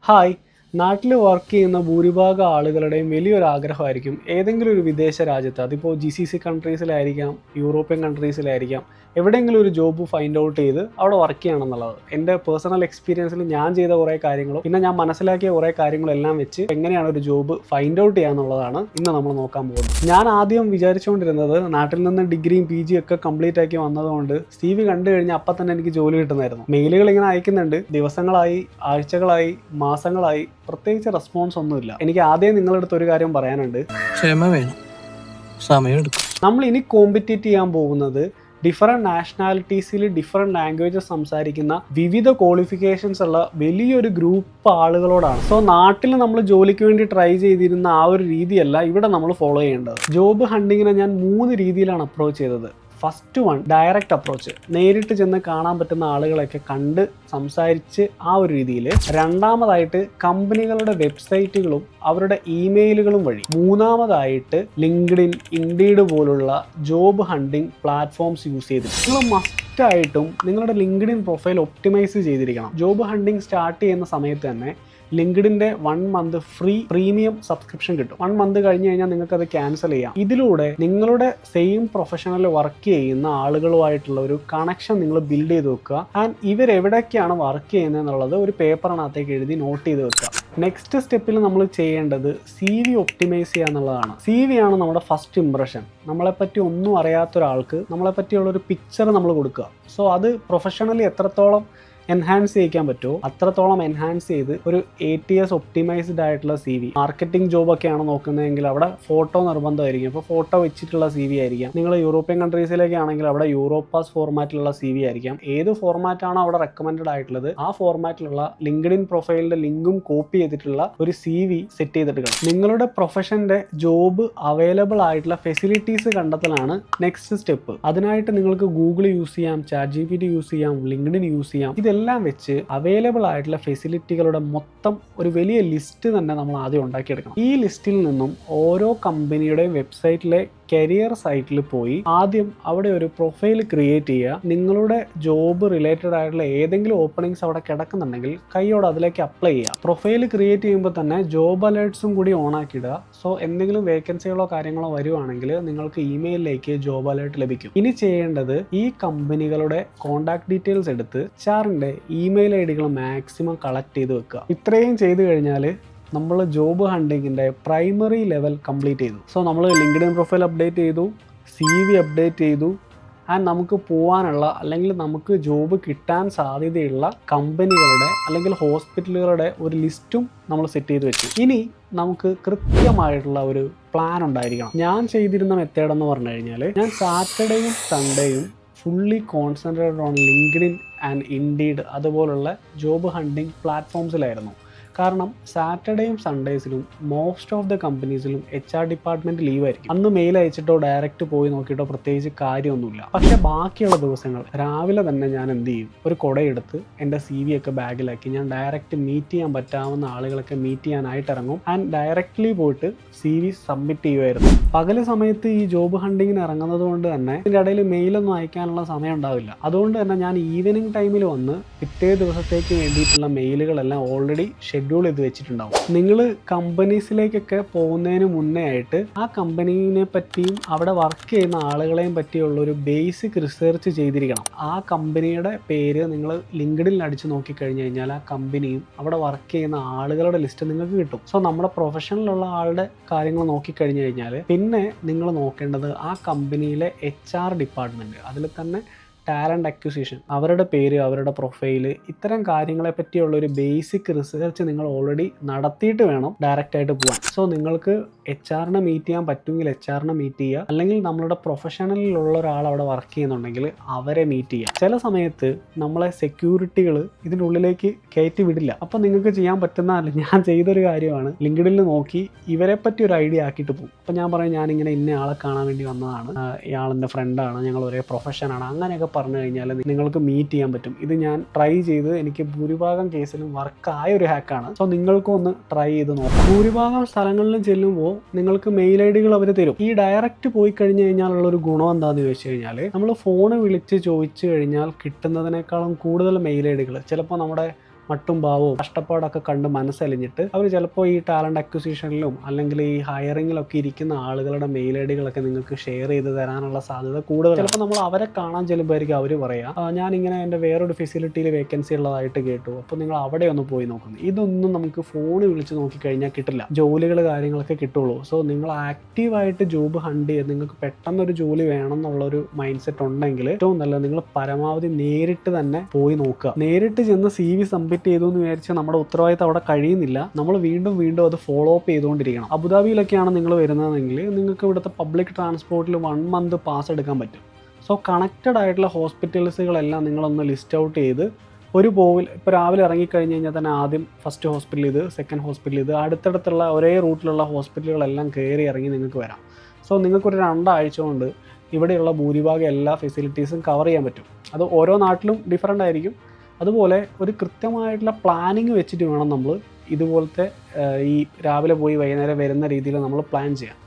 Hi, നാട്ടിൽ work ചെയ്യുന്ന ഭൂരിഭാഗം ആളുകളുടെയും വലിയൊരു ആഗ്രഹമായിരിക്കും ഏതെങ്കിലും ഒരു വിദേശ രാജ്യത്ത്, അതിപ്പോൾ GCC കൺട്രീസിലായിരിക്കാം, യൂറോപ്യൻ കൺട്രീസിലായിരിക്കാം, എവിടെയെങ്കിലും ഒരു ജോബ് ഫൈൻഡ് ഔട്ട് ചെയ്ത് അവിടെ വർക്ക് ചെയ്യണം എന്നുള്ളത്. എൻ്റെ പേഴ്സണൽ എക്സ്പീരിയൻസിൽ ഞാൻ ചെയ്ത കുറേ കാര്യങ്ങളും പിന്നെ ഞാൻ മനസ്സിലാക്കിയ കുറേ കാര്യങ്ങളും എല്ലാം വെച്ച് എങ്ങനെയാണ് ഒരു ജോബ് ഫൈൻഡ് ഔട്ട് ചെയ്യാന്നുള്ളതാണ് ഇന്ന് നമ്മൾ നോക്കാൻ പോകുന്നത്. ഞാൻ ആദ്യം വിചാരിച്ചുകൊണ്ടിരുന്നത് നാട്ടിൽ നിന്ന് ഡിഗ്രിയും PG ഒക്കെ കംപ്ലീറ്റ് ആക്കി വന്നതുകൊണ്ട് CV കണ്ടു കഴിഞ്ഞാൽ അപ്പം തന്നെ എനിക്ക് ജോലി കിട്ടുമായിരുന്നു. മെയിലുകൾ ഇങ്ങനെ അയക്കുന്നുണ്ട്, ദിവസങ്ങളായി, ആഴ്ചകളായി, മാസങ്ങളായി, പ്രത്യേകിച്ച് റെസ്പോൺസ് ഒന്നുമില്ല. എനിക്ക് ആദ്യം നിങ്ങളുടെ അടുത്ത് ഒരു കാര്യം പറയാനുണ്ട്, ക്ഷമ വേണം, സമയമെടുക്കും. നമ്മൾ ഇനി കോമ്പറ്റീറ്റ് ചെയ്യാൻ പോകുന്നത് ഡിഫറെൻറ്റ് നാഷണാലിറ്റീസിൽ ഡിഫറെൻറ്റ് ലാംഗ്വേജസ് സംസാരിക്കുന്ന വിവിധ ക്വാളിഫിക്കേഷൻസ് ഉള്ള വലിയൊരു ഗ്രൂപ്പ് ആളുകളോടാണ്. സോ നാട്ടിൽ നമ്മൾ ജോലിക്ക് വേണ്ടി ട്രൈ ചെയ്തിരുന്ന ആ ഒരു രീതിയല്ല ഇവിടെ നമ്മൾ ഫോളോ ചെയ്യേണ്ടത്. ജോബ് ഹണ്ടിങ്ങിനെ ഞാൻ 3 രീതിയിലാണ് അപ്രോച്ച് ചെയ്തത്. ഫസ്റ്റ് വൺ, ഡയറക്റ്റ് അപ്രോച്ച്, നേരിട്ട് ചെന്ന് കാണാൻ പറ്റുന്ന ആളുകളൊക്കെ കണ്ട് സംസാരിച്ച് ആ ഒരു രീതിയിൽ. രണ്ടാമതായിട്ട് കമ്പനികളുടെ വെബ്സൈറ്റുകളും അവരുടെ ഇമെയിലുകളും വഴി. മൂന്നാമതായിട്ട് ലിങ്ക്ഡിൻ, ഇൻഡീഡ് പോലുള്ള ജോബ് ഹണ്ടിങ് പ്ലാറ്റ്ഫോംസ് യൂസ് ചെയ്തിട്ട് നിങ്ങൾ മസ്റ്റായിട്ടും നിങ്ങളുടെ ലിങ്ക്ഡിൻ പ്രൊഫൈൽ ഒപ്റ്റിമൈസ് ചെയ്തിരിക്കണം. ജോബ് ഹണ്ടിങ് സ്റ്റാർട്ട് ചെയ്യുന്ന സമയത്ത് തന്നെ ലിങ്ക്ഡിൻ്റെ 1 month ഫ്രീ പ്രീമിയം സബ്സ്ക്രിപ്ഷൻ കിട്ടും. 1 month കഴിഞ്ഞ് കഴിഞ്ഞാൽ നിങ്ങൾക്ക് അത് ക്യാൻസൽ ചെയ്യാം. ഇതിലൂടെ നിങ്ങളുടെ സെയിം പ്രൊഫഷണലിൽ വർക്ക് ചെയ്യുന്ന ആളുകളുമായിട്ടുള്ള ഒരു കണക്ഷൻ നിങ്ങൾ ബിൽഡ് ചെയ്ത് വെക്കുക. ആൻഡ് ഇവരെവിടേക്കാണ് വർക്ക് ചെയ്യുന്നത് എന്നുള്ളത് ഒരു പേപ്പറിനകത്തേക്ക് എഴുതി നോട്ട് ചെയ്ത് വെക്കുക. നെക്സ്റ്റ് സ്റ്റെപ്പിൽ നമ്മൾ ചെയ്യേണ്ടത് CV ഒപ്റ്റിമൈസ് ചെയ്യുക എന്നുള്ളതാണ്. CV ആണ് നമ്മുടെ ഫസ്റ്റ് ഇംപ്രഷൻ. നമ്മളെപ്പറ്റി ഒന്നും അറിയാത്ത ഒരാൾക്ക് നമ്മളെപ്പറ്റിയുള്ളൊരു പിക്ചർ നമ്മൾ കൊടുക്കുക. സോ അത് പ്രൊഫഷണലി എത്രത്തോളം എൻഹാൻസ് ചെയ്യിക്കാൻ പറ്റുമോ അത്രത്തോളം എൻഹാൻസ് ചെയ്ത് ഒരു ATS ഒപ്റ്റിമൈസ്ഡ് ആയിട്ടുള്ള CV. മാർക്കറ്റിംഗ് ജോബൊക്കെയാണ് നോക്കുന്നതെങ്കിൽ അവിടെ ഫോട്ടോ നിർബന്ധമായിരിക്കും. അപ്പോൾ ഫോട്ടോ വെച്ചിട്ടുള്ള CV ആയിരിക്കാം. നിങ്ങൾ യൂറോപ്യൻ കൺട്രീസിലേക്ക് ആണെങ്കിൽ അവിടെ യൂറോപ്പാസ് ഫോർമാറ്റിലുള്ള CV ആയിരിക്കാം. ഏത് ഫോർമാറ്റാണോ അവിടെ റെക്കമെൻഡ് ആയിട്ടുള്ളത് ആ ഫോർമാറ്റിലുള്ള ലിങ്ക്ഡിൻ പ്രൊഫൈലിൻ്റെ ലിങ്കും കോപ്പി ചെയ്തിട്ടുള്ള ഒരു CV സെറ്റ് ചെയ്തിട്ട് നിങ്ങളുടെ പ്രൊഫഷൻ്റെ ജോബ് അവൈലബിൾ ആയിട്ടുള്ള ഫെസിലിറ്റീസ് കണ്ടെത്തലാണ് നെക്സ്റ്റ് സ്റ്റെപ്പ്. അതിനായിട്ട് നിങ്ങൾക്ക് ഗൂഗിൾ യൂസ് ചെയ്യാം, ChatGPT യൂസ് ചെയ്യാം, ലിങ്ക്ഡിൻ യൂസ് ചെയ്യാം. എല്ലാം വെച്ച് അവൈലബിൾ ആയിട്ടുള്ള ഫെസിലിറ്റികളുടെ മൊത്തം ഒരു വലിയ ലിസ്റ്റ് തന്നെ നമ്മൾ ആദ്യം ഉണ്ടാക്കിയെടുക്കണം. ഈ ലിസ്റ്റിൽ നിന്നും ഓരോ കമ്പനിയുടെയും വെബ്സൈറ്റിലെ കരിയർ സൈറ്റിൽ പോയി ആദ്യം അവിടെ ഒരു പ്രൊഫൈൽ ക്രിയേറ്റ് ചെയ്യുക. നിങ്ങളുടെ ജോബ് റിലേറ്റഡ് ആയിട്ടുള്ള ഏതെങ്കിലും ഓപ്പണിങ്സ് അവിടെ കിടക്കുന്നുണ്ടെങ്കിൽ കൈയോടെ അതിലേക്ക് അപ്ലൈ ചെയ്യുക. പ്രൊഫൈൽ ക്രിയേറ്റ് ചെയ്യുമ്പോൾ തന്നെ ജോബ് അലേർട്ട്സും കൂടി ഓൺ ആക്കിയിടുക. സോ എന്തെങ്കിലും വേക്കൻസികളോ കാര്യങ്ങളോ വരുവാണെങ്കിൽ നിങ്ങൾക്ക് ഇമെയിലിലേക്ക് ജോബ് അലേർട്ട് ലഭിക്കും. ഇനി ചെയ്യേണ്ടത് ഈ കമ്പനികളുടെ കോൺടാക്ട് ഡീറ്റെയിൽസ് എടുത്ത് HR-ന്റെ ഇമെയിൽ ID മാക്സിമം കളക്ട് ചെയ്ത് വെക്കുക. ഇത്രയും ചെയ്ത് കഴിഞ്ഞാൽ നമ്മൾ ജോബ് ഹണ്ടിങ്ങിൻ്റെ പ്രൈമറി ലെവൽ കംപ്ലീറ്റ് ചെയ്തു. സോ നമ്മൾ ലിങ്ക്ഡിൻ പ്രൊഫൈൽ അപ്ഡേറ്റ് ചെയ്തു, CV അപ്ഡേറ്റ് ചെയ്തു, ആൻഡ് നമുക്ക് പോകാനുള്ള അല്ലെങ്കിൽ നമുക്ക് ജോബ് കിട്ടാൻ സാധ്യതയുള്ള കമ്പനികളുടെ അല്ലെങ്കിൽ ഹോസ്പിറ്റലുകളുടെ ഒരു ലിസ്റ്റും നമ്മൾ സെറ്റ് ചെയ്ത് വെച്ചു. ഇനി നമുക്ക് കൃത്യമായിട്ടുള്ള ഒരു പ്ലാൻ ഉണ്ടായിരിക്കണം. ഞാൻ ചെയ്തിരുന്ന മെത്തേഡ് എന്ന് പറഞ്ഞു കഴിഞ്ഞാൽ ഞാൻ സാറ്റർഡേയും സൺഡേയും fully concentrated on LinkedIn and Indeed അതുപോലുള്ള ജോബ് ഹണ്ടിങ് പ്ലാറ്റ്ഫോംസിലായിരുന്നു. കാരണം സാറ്റർഡേയും സൺഡേസിലും മോസ്റ്റ് ഓഫ് ദ കമ്പനീസിലും HR ഡിപ്പാർട്ട്മെൻറ്റ് ലീവായിരിക്കും. അന്ന് മെയിൽ അയച്ചിട്ടോ ഡയറക്റ്റ് പോയി നോക്കിയിട്ടോ പ്രത്യേകിച്ച് കാര്യമൊന്നുമില്ല. പക്ഷേ ബാക്കിയുള്ള ദിവസങ്ങൾ രാവിലെ തന്നെ ഞാൻ എന്ത് ചെയ്യും, ഒരു കുടയെടുത്ത് എൻ്റെ CV ഒക്കെ ബാഗിലാക്കി ഞാൻ ഡയറക്റ്റ് മീറ്റ് ചെയ്യാൻ പറ്റാവുന്ന ആളുകളൊക്കെ മീറ്റ് ചെയ്യാനായിട്ട് ഇറങ്ങും. ആൻഡ് ഡയറക്റ്റ്ലി പോയിട്ട് CV സബ്മിറ്റ് ചെയ്യുമായിരുന്നു. പകൽ സമയത്ത് ഈ ജോബ് ഹണ്ടിങ്ങിന് ഇറങ്ങുന്നത് കൊണ്ട് തന്നെ ഇതിൻ്റെ ഇടയിൽ മെയിലൊന്നും അയക്കാനുള്ള സമയം ഉണ്ടാവില്ല. അതുകൊണ്ട് തന്നെ ഞാൻ ഈവനിങ് ടൈമിൽ വന്ന് പിറ്റേ ദിവസത്തേക്ക് വേണ്ടിയിട്ടുള്ള മെയിലുകളെല്ലാം ഓൾറെഡി ഷെഡ്യൂൾ ചെയ്ത് വെച്ചിട്ടുണ്ടാവും. നിങ്ങൾ കമ്പനീസിലേക്കൊക്കെ പോകുന്നതിന് മുന്നേ ആയിട്ട് ആ കമ്പനീനെ പറ്റിയും അവിടെ വർക്ക് ചെയ്യുന്ന ആളുകളെയും പറ്റിയുള്ള ഒരു ബേസിക് റിസർച്ച് ചെയ്തിരിക്കണം. ആ കമ്പനിയുടെ പേര് നിങ്ങൾ ലിങ്ക്ഡിനിൽ അടിച്ച് നോക്കിക്കഴിഞ്ഞ് കഴിഞ്ഞാൽ ആ കമ്പനിയും അവിടെ വർക്ക് ചെയ്യുന്ന ആളുകളുടെ ലിസ്റ്റ് നിങ്ങൾക്ക് കിട്ടും. സോ നമ്മുടെ പ്രൊഫഷനിലുള്ള ആളുടെ കാര്യങ്ങൾ നോക്കിക്കഴിഞ്ഞ് കഴിഞ്ഞാൽ പിന്നെ നിങ്ങൾ നോക്കേണ്ടത് ആ കമ്പനിയിലെ HR ഡിപ്പാർട്ട്മെൻറ്റ്, അതിൽ തന്നെ ടാലൻറ്റ് അക്വിസിഷൻ, അവരുടെ പേര്, അവരുടെ പ്രൊഫൈല്, ഇത്തരം കാര്യങ്ങളെ പറ്റിയുള്ള ഒരു ബേസിക് റിസർച്ച് നിങ്ങൾ ഓൾറെഡി നടത്തിയിട്ട് വേണം ഡയറക്റ്റായിട്ട് പോകാൻ. സോ നിങ്ങൾക്ക് HR-നെ മീറ്റ് ചെയ്യാൻ പറ്റുമെങ്കിൽ HR-നെ മീറ്റ് ചെയ്യുക, അല്ലെങ്കിൽ നമ്മളുടെ പ്രൊഫഷണലിലുള്ള ഒരാൾ അവിടെ വർക്ക് ചെയ്യുന്നുണ്ടെങ്കിൽ അവരെ മീറ്റ് ചെയ്യുക. ചില സമയത്ത് നമ്മളെ സെക്യൂരിറ്റികൾ ഇതിൻ്റെ ഉള്ളിലേക്ക് കയറ്റി വിടില്ല. അപ്പോൾ നിങ്ങൾക്ക് ചെയ്യാൻ പറ്റുന്നതല്ല, ഞാൻ ചെയ്തൊരു കാര്യമാണ്, ലിങ്ക്ഡിനിൽ നോക്കി ഇവരെ പറ്റി ഒരു ഐഡിയ ആക്കിയിട്ട് പോകും. അപ്പോൾ ഞാൻ പറയും ഞാനിങ്ങനെ ഇന്ന ആളെ കാണാൻ വേണ്ടി വന്നതാണ്, ഇയാളെൻ്റെ ഫ്രണ്ടാണ്, ഞങ്ങൾ ഒരേ പ്രൊഫഷനാണ്, അങ്ങനെയൊക്കെ പറഞ്ഞു കഴിഞ്ഞാൽ നിങ്ങൾക്ക് മീറ്റ് ചെയ്യാൻ പറ്റും. ഇത് ഞാൻ ട്രൈ ചെയ്ത് എനിക്ക് ഭൂരിഭാഗം കേസിലും വർക്കായ ഒരു ഹാക്കാണ്. സോ നിങ്ങൾക്കും ഒന്ന് ട്രൈ ചെയ്ത് നോക്കാം. ഭൂരിഭാഗം സ്ഥലങ്ങളിലും ചെല്ലുമ്പോൾ നിങ്ങൾക്ക് മെയിൽ ID അവർ തരും. ഈ ഡയറക്റ്റ് പോയി കഴിഞ്ഞ് കഴിഞ്ഞാലുള്ള ഒരു ഗുണം എന്താണെന്ന് ചോദിച്ചു കഴിഞ്ഞാൽ നമ്മൾ ഫോണ് വിളിച്ച് ചോദിച്ചു കഴിഞ്ഞാൽ കിട്ടുന്നതിനേക്കാളും കൂടുതൽ മെയിൽ ID ചിലപ്പോൾ നമ്മുടെ മട്ടും ഭാവവും കഷ്ടപ്പാടൊക്കെ കണ്ട് മനസ്സലിഞ്ഞിട്ട് അവർ ചിലപ്പോൾ ഈ ടാലൻറ്റ് അക്വിസിഷനിലും അല്ലെങ്കിൽ ഈ ഹയറിങ്ങിലൊക്കെ ഇരിക്കുന്ന ആളുകളുടെ മെയിൽ ഐ ഡികളൊക്കെ നിങ്ങൾക്ക് ഷെയർ ചെയ്ത് തരാനുള്ള സാധ്യത കൂടുതൽ. ചിലപ്പോൾ നമ്മൾ അവരെ കാണാൻ ചെല്ലുമ്പോഴായിരിക്കും അവർ പറയുക ഞാനിങ്ങനെ എൻ്റെ വേറൊരു ഫെസിലിറ്റിയിൽ വേക്കൻസി ഉള്ളതായിട്ട് കേട്ടു, അപ്പോൾ നിങ്ങൾ അവിടെ ഒന്ന് പോയി നോക്കുന്നു. ഇതൊന്നും നമുക്ക് ഫോണിൽ വിളിച്ച് നോക്കിക്കഴിഞ്ഞാൽ കിട്ടില്ല. ജോലികൾ കാര്യങ്ങളൊക്കെ കിട്ടുള്ളൂ. സോ നിങ്ങൾ ആക്റ്റീവായിട്ട് ജോബ് ഹണ്ട് ചെയ്ത് നിങ്ങൾക്ക് പെട്ടെന്നൊരു ജോലി വേണം എന്നുള്ളൊരു മൈൻഡ് സെറ്റ് ഉണ്ടെങ്കിൽ ഏറ്റവും നല്ലത് നിങ്ങൾ പരമാവധി നേരിട്ട് തന്നെ പോയി നോക്കുക. നേരിട്ട് ചെന്ന് CV സബ്മിറ്റ് ചെയ്തു എന്ന് വിചാരിച്ച് നമ്മുടെ ഉത്തരവാദിത്തം അവിടെ കഴിയുന്നില്ല. നമ്മൾ വീണ്ടും അത് ഫോളോ അപ്പ് ചെയ്തുകൊണ്ടിരിക്കണം. അബുദാബിയിലൊക്കെയാണ് നിങ്ങൾ വരുന്നതെങ്കിൽ നിങ്ങൾക്ക് ഇവിടുത്തെ പബ്ലിക് ട്രാൻസ്പോർട്ടിൽ 1 മന്ത് പാസ് എടുക്കാൻ പറ്റും. സോ കണക്റ്റഡ് ആയിട്ടുള്ള ഹോസ്പിറ്റൽസുകളെല്ലാം നിങ്ങളൊന്ന് ലിസ്റ്റ് ഔട്ട് ചെയ്ത് ഒരു പോവിൽ ഇപ്പോൾ രാവിലെ ഇറങ്ങിക്കഴിഞ്ഞ് കഴിഞ്ഞാൽ തന്നെ ആദ്യം ഫസ്റ്റ് ഹോസ്പിറ്റൽ ഇത്, സെക്കൻഡ് ഹോസ്പിറ്റൽ ഇത്, അടുത്തടുത്തുള്ള ഒരേ റൂട്ടിലുള്ള ഹോസ്പിറ്റലുകളെല്ലാം കയറി ഇറങ്ങി നിങ്ങൾക്ക് വരാം. സോ നിങ്ങൾക്കൊരു 2 ആഴ്ച കൊണ്ട് ഇവിടെയുള്ള ഭൂരിഭാഗം എല്ലാ ഫെസിലിറ്റീസും കവർ ചെയ്യാൻ പറ്റും. അത് ഓരോ നാട്ടിലും ഡിഫറൻ്റ് ആയിരിക്കും. അതുപോലെ ഒരു കൃത്യമായിട്ടുള്ള പ്ലാനിങ് വെച്ചിട്ട് വേണം നമ്മൾ ഇതുപോലത്തെ ഈ രാവിലെ പോയി വൈകുന്നേരം വരുന്ന രീതിയിൽ നമ്മൾ പ്ലാൻ ചെയ്യാം.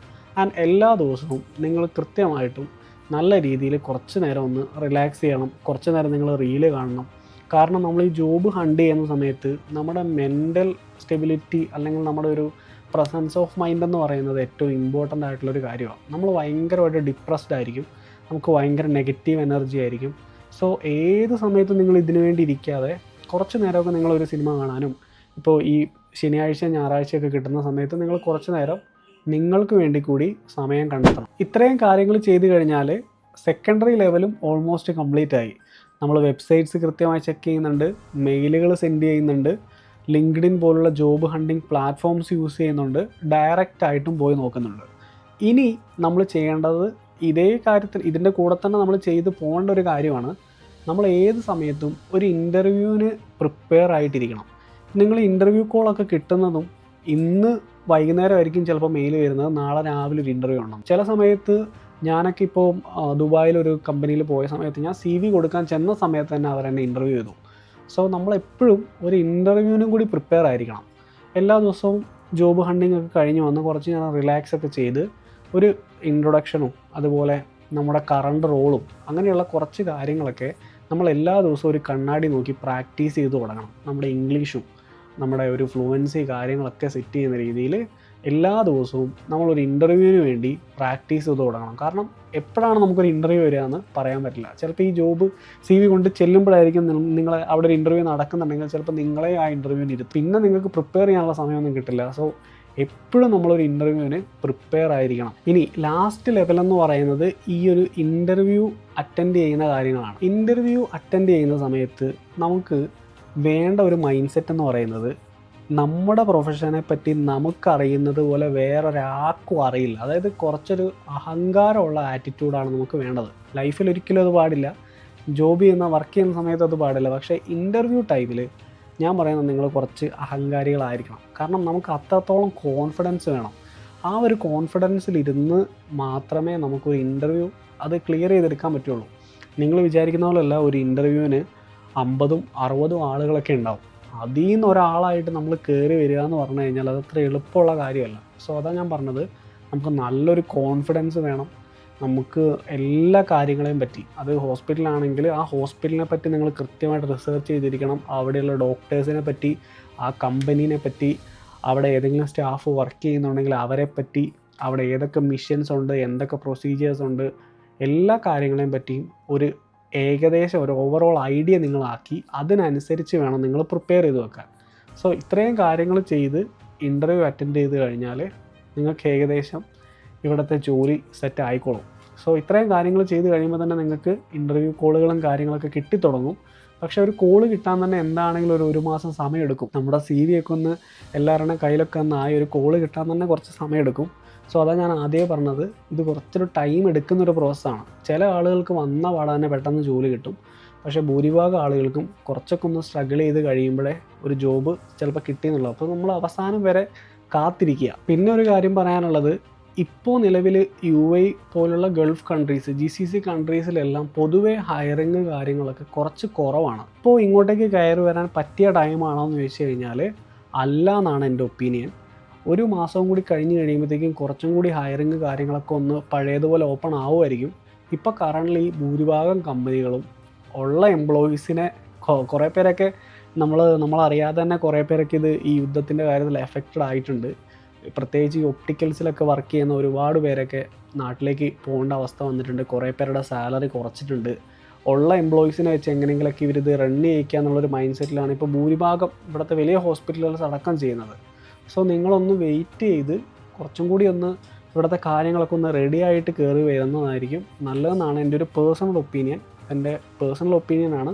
ആൻഡ് എല്ലാ ദിവസവും നിങ്ങൾ കൃത്യമായിട്ടും നല്ല രീതിയിൽ കുറച്ച് നേരം ഒന്ന് റിലാക്സ് ചെയ്യണം. കുറച്ച് നേരം നിങ്ങൾ റീല് കാണണം. കാരണം നമ്മൾ ഈ ജോബ് ഹണ്ട് ചെയ്യുന്ന സമയത്ത് നമ്മുടെ മെൻ്റൽ സ്റ്റെബിലിറ്റി അല്ലെങ്കിൽ നമ്മുടെ ഒരു പ്രസൻസ് ഓഫ് മൈൻഡ് എന്ന് പറയുന്നത് ഏറ്റവും ഇമ്പോർട്ടൻ്റ് ആയിട്ടുള്ളൊരു കാര്യമാണ്. നമ്മൾ ഭയങ്കരമായിട്ട് ഡിപ്രസ്ഡ് ആയിരിക്കും, നമുക്ക് ഭയങ്കര നെഗറ്റീവ് എനർജി ആയിരിക്കും. സോ ഏത് സമയത്തും നിങ്ങൾ ഇതിനു വേണ്ടി ഇരിക്കാതെ കുറച്ച് നേരമൊക്കെ നിങ്ങളൊരു സിനിമ കാണാനും ഇപ്പോൾ ഈ ശനിയാഴ്ച ഞായറാഴ്ചയൊക്കെ കിട്ടുന്ന സമയത്ത് നിങ്ങൾ കുറച്ച് നേരം നിങ്ങൾക്ക് വേണ്ടി കൂടി സമയം കണ്ടെത്തണം. ഇത്രയും കാര്യങ്ങൾ ചെയ്തു കഴിഞ്ഞാൽ സെക്കൻഡറി ലെവലും ഓൾമോസ്റ്റ് കംപ്ലീറ്റ് ആയി. നമ്മൾ വെബ്സൈറ്റ്സ് കൃത്യമായി ചെക്ക് ചെയ്യുന്നുണ്ട്, മെയിലുകൾ സെൻഡ് ചെയ്യുന്നുണ്ട്, ലിങ്ക്ഡിൻ പോലുള്ള ജോബ് ഹണ്ടിങ് പ്ലാറ്റ്ഫോംസ് യൂസ് ചെയ്യുന്നുണ്ട്, ഡയറക്റ്റ് ആയിട്ടും പോയി നോക്കുന്നുണ്ട്. ഇനി നമ്മൾ ചെയ്യേണ്ടത് ഇതേ കാര്യത്തിൽ ഇതിൻ്റെ കൂടെ തന്നെ നമ്മൾ ചെയ്ത് പോകേണ്ട ഒരു കാര്യമാണ്, നമ്മൾ ഏത് സമയത്തും ഒരു ഇൻ്റർവ്യൂവിന് പ്രിപ്പയർ ആയിട്ടിരിക്കണം. നിങ്ങൾ ഇൻ്റർവ്യൂ കോളൊക്കെ കിട്ടുന്നതും ഇന്ന് വൈകുന്നേരം ആയിരിക്കും ചിലപ്പോൾ മെയിൽ വരുന്നത്, നാളെ രാവിലെ ഒരു ഇൻ്റർവ്യൂ ഉണ്ടാകും. ചില സമയത്ത് ഞാനൊക്കെ ഇപ്പോൾ ദുബായിലൊരു കമ്പനിയിൽ പോയ സമയത്ത് ഞാൻ CV കൊടുക്കാൻ ചെന്ന സമയത്ത് തന്നെ അവരെന്നെ ഇൻ്റർവ്യൂ ചെയ്തു. സോ നമ്മളെപ്പോഴും ഒരു ഇൻ്റർവ്യൂവിനും കൂടി പ്രിപ്പയർ ആയിരിക്കണം. എല്ലാ ദിവസവും ജോബ് ഹണ്ടിങ് ഒക്കെ കഴിഞ്ഞ് വന്ന് കുറച്ച് നേരം റിലാക്സ് ഒക്കെ ചെയ്ത് ഒരു ഇൻട്രൊഡക്ഷനും അതുപോലെ നമ്മുടെ കറണ്ട് റോളും അങ്ങനെയുള്ള കുറച്ച് കാര്യങ്ങളൊക്കെ നമ്മൾ എല്ലാ ദിവസവും ഒരു കണ്ണാടി നോക്കി പ്രാക്ടീസ് ചെയ്ത് തുടങ്ങണം. നമ്മുടെ ഇംഗ്ലീഷും നമ്മുടെ ഒരു ഫ്ലുവൻസി കാര്യങ്ങളൊക്കെ സെറ്റ് ചെയ്യുന്ന രീതിയിൽ എല്ലാ ദിവസവും നമ്മളൊരു ഇൻ്റർവ്യൂവിന് വേണ്ടി പ്രാക്ടീസ് ചെയ്ത് തുടങ്ങണം. കാരണം എപ്പോഴാണ് നമുക്കൊരു ഇൻ്റർവ്യൂ വരിക എന്ന് പറയാൻ പറ്റില്ല. ചിലപ്പോൾ ഈ ജോബ് CV കൊണ്ട് ചെല്ലുമ്പോഴായിരിക്കും നിങ്ങൾ അവിടെ ഒരു ഇൻ്റർവ്യൂ നടക്കുന്നുണ്ടെങ്കിൽ ചിലപ്പോൾ നിങ്ങളെ ആ ഇൻ്റർവ്യൂവിന് ഇരുത്തും. പിന്നെ നിങ്ങൾക്ക് പ്രിപ്പയർ ചെയ്യാനുള്ള സമയമൊന്നും കിട്ടില്ല. സോ എപ്പോഴും നമ്മളൊരു ഇൻ്റർവ്യൂവിന് പ്രിപ്പയർ ആയിരിക്കണം. ഇനി ലാസ്റ്റ് ലെവലെന്ന് പറയുന്നത് ഈ ഒരു ഇൻ്റർവ്യൂ അറ്റൻഡ് ചെയ്യുന്ന കാര്യങ്ങളാണ്. ഇൻ്റർവ്യൂ അറ്റൻഡ് ചെയ്യുന്ന സമയത്ത് നമുക്ക് വേണ്ട ഒരു മൈൻഡ് സെറ്റ് എന്ന് പറയുന്നത് നമ്മുടെ പ്രൊഫഷനെ പറ്റി നമുക്കറിയുന്നത് പോലെ വേറൊരാൾക്കും അറിയില്ല. അതായത് കുറച്ചൊരു അഹങ്കാരമുള്ള ആറ്റിറ്റ്യൂഡാണ് നമുക്ക് വേണ്ടത്. ലൈഫിൽ ഒരിക്കലും അത് പാടില്ല, ജോബ് ചെയ്യുന്ന വർക്ക് ചെയ്യുന്ന സമയത്ത് അത് പാടില്ല. പക്ഷേ ഇൻ്റർവ്യൂ ടൈമിൽ ഞാൻ പറയുന്നത് നിങ്ങൾ കുറച്ച് അഹങ്കാരികളായിരിക്കണം. കാരണം നമുക്ക് അത്രത്തോളം കോൺഫിഡൻസ് വേണം. ആ ഒരു കോൺഫിഡൻസിലിരുന്ന് മാത്രമേ നമുക്കൊരു ഇൻ്റർവ്യൂ അത് ക്ലിയർ ചെയ്തെടുക്കാൻ പറ്റുള്ളൂ. നിങ്ങൾ വിചാരിക്കുന്ന പോലെയല്ല ഒരു ഇൻ്റർവ്യൂവിന് 50ഉം 60ഉം ആളുകളൊക്കെ ഉണ്ടാവും. അതിൽ നിന്ന് ഒരാളായിട്ട് നമ്മൾ കയറി വരിക എന്ന് പറഞ്ഞു കഴിഞ്ഞാൽ അതത്ര എളുപ്പമുള്ള കാര്യമല്ല. സോ അതാണ് ഞാൻ പറഞ്ഞത്, നമുക്ക് നല്ലൊരു കോൺഫിഡൻസ് വേണം. നമുക്ക് എല്ലാ കാര്യങ്ങളെയും പറ്റി, അത് ഹോസ്പിറ്റലാണെങ്കിൽ ആ ഹോസ്പിറ്റലിനെ പറ്റി നിങ്ങൾ കൃത്യമായിട്ട് റിസർച്ച് ചെയ്തിരിക്കണം. അവിടെയുള്ള ഡോക്ടേഴ്സിനെ പറ്റി, ആ കമ്പനീനെ പറ്റി, അവിടെ ഏതെങ്കിലും സ്റ്റാഫ് വർക്ക് ചെയ്യുന്നുണ്ടെങ്കിൽ അവരെ പറ്റി, അവിടെ ഏതൊക്കെ മിഷൻസ് ഉണ്ട്, എന്തൊക്കെ പ്രൊസീജിയേഴ്സ് ഉണ്ട്, എല്ലാ കാര്യങ്ങളെയും പറ്റിയും ഒരു ഏകദേശം ഒരു ഓവറോൾ ഐഡിയ നിങ്ങളാക്കി അതിനനുസരിച്ച് വേണം നിങ്ങൾ പ്രിപ്പയർ ചെയ്ത് വെക്കാൻ. സോ ഇത്രയും കാര്യങ്ങൾ ചെയ്ത് ഇൻ്റർവ്യൂ അറ്റൻഡ് ചെയ്ത് കഴിഞ്ഞാൽ നിങ്ങൾക്ക് ഏകദേശം ഇവിടുത്തെ ജോലി സെറ്റ് ആയിക്കോളും. സോ ഇത്രയും കാര്യങ്ങൾ ചെയ്ത് കഴിയുമ്പോൾ തന്നെ നിങ്ങൾക്ക് ഇൻ്റർവ്യൂ കോളുകളും കാര്യങ്ങളൊക്കെ കിട്ടിത്തുടങ്ങും. പക്ഷേ ഒരു കോള് കിട്ടാൻ തന്നെ എന്താണെങ്കിലും ഒരു മാസം സമയമെടുക്കും. നമ്മുടെ CV ഒക്കെ ഒന്ന് എല്ലാവരുടെയും കയ്യിലൊക്കെ ഒന്ന് ആയി ഒരു കോള് കിട്ടാൻ തന്നെ കുറച്ച് സമയമെടുക്കും. സോ അതാണ് ഞാൻ ആദ്യമേ പറഞ്ഞത്, ഇത് കുറച്ചൊരു ടൈം എടുക്കുന്നൊരു പ്രോസസ്സാണ്. ചില ആളുകൾക്ക് വന്ന പാടെ തന്നെ പെട്ടെന്ന് ജോലി കിട്ടും. പക്ഷേ ഭൂരിഭാഗം ആളുകൾക്കും കുറച്ചൊക്കെ ഒന്ന് സ്ട്രഗിൾ ചെയ്ത് കഴിയുമ്പോഴേ ഒരു ജോബ് ചിലപ്പോൾ കിട്ടിയെന്നുള്ളൂ. അപ്പോൾ നമ്മൾ അവസാനം വരെ കാത്തിരിക്കുക. പിന്നെ ഒരു കാര്യം പറയാനുള്ളത്, ഇപ്പോൾ നിലവിൽ UAE പോലുള്ള ഗൾഫ് കൺട്രീസ്, GCC കൺട്രീസിലെല്ലാം പൊതുവേ ഹയറിങ് കാര്യങ്ങളൊക്കെ കുറച്ച് കുറവാണ്. ഇപ്പോൾ ഇങ്ങോട്ടേക്ക് കയറി വരാൻ പറ്റിയ ടൈമാണോ എന്ന് ചോദിച്ചു കഴിഞ്ഞാൽ അല്ല എന്നാണ് എൻ്റെ ഒപ്പീനിയൻ. ഒരു മാസം കൂടി കഴിഞ്ഞ് കഴിയുമ്പോഴത്തേക്കും കുറച്ചും കൂടി ഹയറിങ് കാര്യങ്ങളൊക്കെ ഒന്ന് പഴയതുപോലെ ഓപ്പൺ ആവുമായിരിക്കും. ഇപ്പോൾ കറൻ്റ്ലി ഭൂരിഭാഗം കമ്പനികളും ഉള്ള എംപ്ലോയീസിനെ കുറേ പേരൊക്കെ നമ്മളറിയാതെ തന്നെ കുറേ പേരൊക്കെ ഈ യുദ്ധത്തിൻ്റെ കാര്യത്തിൽ എഫക്റ്റഡ് ആയിട്ടുണ്ട്. പ്രത്യേകിച്ച് ഈ ഒപ്റ്റിക്കൽസിലൊക്കെ വർക്ക് ചെയ്യുന്ന ഒരുപാട് പേരൊക്കെ നാട്ടിലേക്ക് പോകേണ്ട അവസ്ഥ വന്നിട്ടുണ്ട്. കുറേ പേരുടെ സാലറി കുറച്ചിട്ടുണ്ട്. ഉള്ള എംപ്ലോയീസിനെ വെച്ച് എങ്ങനെയെങ്കിലുമൊക്കെ ഇവരിത് റൺ ചെയ്യിക്കുക എന്നുള്ളൊരു മൈൻഡ് സെറ്റിലാണ് ഇപ്പോൾ ഭൂരിഭാഗം ഇവിടുത്തെ വലിയ ഹോസ്പിറ്റലുകൾ അടക്കം ചെയ്യുന്നത്. സോ നിങ്ങളൊന്ന് വെയിറ്റ് ചെയ്ത് കുറച്ചും കൂടി ഒന്ന് ഇവിടുത്തെ കാര്യങ്ങളൊക്കെ ഒന്ന് റെഡി ആയിട്ട് കയറി വരുന്നതായിരിക്കും നല്ലതെന്നാണ് എൻ്റെ ഒരു പേഴ്സണൽ ഒപ്പീനിയൻ. എൻ്റെ പേഴ്സണൽ ഒപ്പീനിയനാണ്.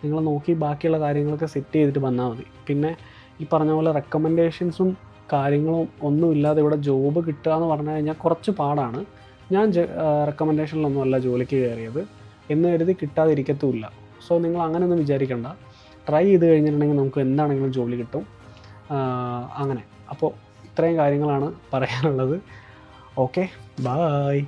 നിങ്ങൾ നോക്കി ബാക്കിയുള്ള കാര്യങ്ങളൊക്കെ സെറ്റ് ചെയ്തിട്ട് വന്നാൽ മതി. പിന്നെ ഈ പറഞ്ഞ പോലെ റെക്കമെൻഡേഷൻസും കാര്യങ്ങളും ഒന്നുമില്ലാതെ ഇവിടെ ജോബ് കിട്ടുക എന്ന് പറഞ്ഞു കഴിഞ്ഞാൽ കുറച്ച് പാടാണ്. ഞാൻ റെക്കമെൻഡേഷനിലൊന്നും അല്ല ജോലിക്ക് കയറിയത് എന്ന് കരുതി കിട്ടാതിരിക്കത്തുമില്ല. സോ നിങ്ങൾ അങ്ങനെയൊന്നും വിചാരിക്കേണ്ട. ട്രൈ ചെയ്ത് കഴിഞ്ഞിട്ടുണ്ടെങ്കിൽ നമുക്ക് എന്താണെങ്കിലും ജോലി കിട്ടും. അങ്ങനെ അപ്പോൾ ഇത്രയും കാര്യങ്ങളാണ് പറയാനുള്ളത്. Okay, bye.